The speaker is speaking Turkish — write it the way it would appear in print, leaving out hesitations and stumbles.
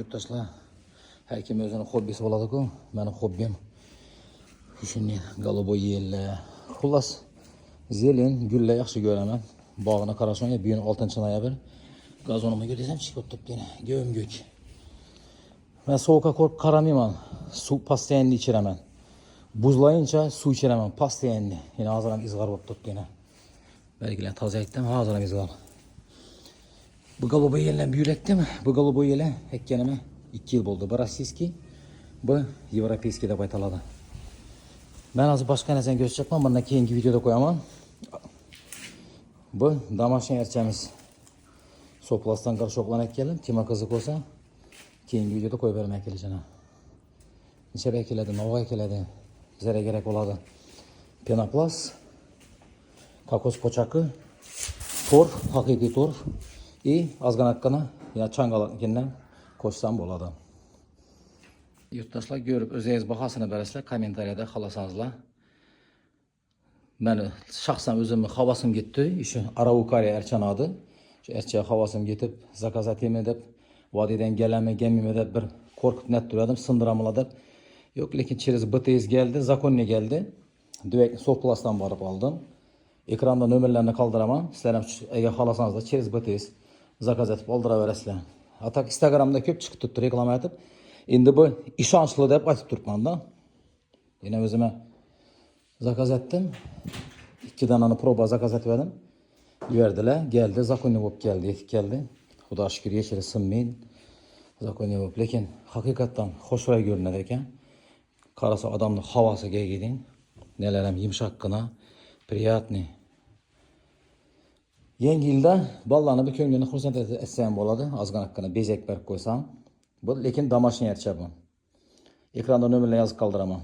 yurttaşlar. Her kim özünün hobbisi bo'ladi-ku. Mening hobbim shunday голубой yellar. Xullas, zelen, gullar yaxshi ko'raman. Bog'ini qarasang, bugun 6-noyabr. Gazonimga desam chiqib turibdi yana. Go'mguk. Men sovuqqa ko'p qaramayman. Suv postoyanni ichiraman. Buzlayınca suv ichiraman postoyanni. Yana hozir ham izg'ar bo'lib turibdi yana. Belgilar toza aytdim, hozir ham izg'ar. Bu голубой yellar buyrakdimi? Bu голубой yellar ekkanima 2 yil bo'ldi. Bu rossiyskiy, bu yevropeyskiy deb aytiladi. Men hozir boshqa narsani ko'rsatmayman, bundan keyingi videoda qo'yaman. Bu домашний archamiz. Soplasdan qarashoqlanib keldim. Tema qiziq bo'lsa, keyingi videoda qo'yib bermay kelishini. Necha keladi, navoga keladi. Bizlarga kerak bo'ladi. Penoplast, kokos pochaki, torf, haqiqiy torf и ozg'anaqqina ya changalakdan qo'shsam bo'ladi. Yurtdoshlar ko'rib o'zingiz bahosini berasizlar, kommentariyada xohlasangizlar. Men shaxsan o'zimni havasim ketdi. Shu Araukariya archanodi. Shu archa havasim ketib, zakaz etaymi deb, vodiydan gelmeymi deb bir qo'rqib net turardim, sindiramlar deb. Yok, lekin через BTS geldi, zakonniy geldi. Direkt Soplastdan borib oldim. Ekranda nömerlerini kaldıramam. Sizlerim eğer xalasanızlar через BTS zakaz etib oldiraverasizlar. Hatta Instagramda köp çıkıp tuttu reklam etib. Endi bu ishonchli deb aytib turibman da. Yine o'zime zakaz etdim. 2 danani proba zakaz etmedim. Verdiler, geldi, zakonniy bo'lib keldi. Xudo shukr, yechiri sinmaydi. Zakonniy bo'lib, lekin haqiqatdan xo'shroq ko'rinadi ekan. Qarasa odamning havosiga giding. Neler ham yumshaqqina, приятный. Yangi yilda bolalarni bir ko'nglini xursand etsam bo'ladi. Ozg'anaqqina bezak berib qo'ysam. Bu lekin домашний archa bu. Ekranda nomerlar yozib qoldiraman.